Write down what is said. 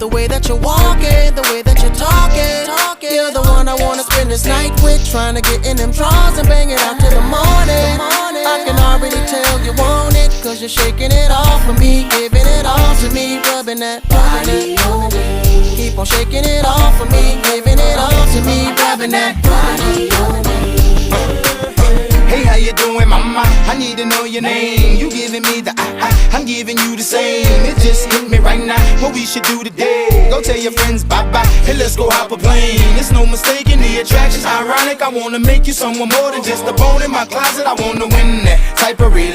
the way that you're walking, the way that you're talking. You're the one I wanna spend this night with, trying to get in them drawers and bang it out till the morning. I can already tell you want it, cause you're shaking it off for me, giving it all to me, rubbing that body on me. Keep on shaking it off for me, giving it all to me, rubbing that body on me. Hey, how you doing, mama? I need to know your name. You giving me the I'm giving you the same. It just hit me right now. What we should do today? Go tell your friends bye-bye, and let's go hop a plane. It's no mistaking the attraction's ironic. I wanna make you someone more than just a bone in my closet. I wanna win that type of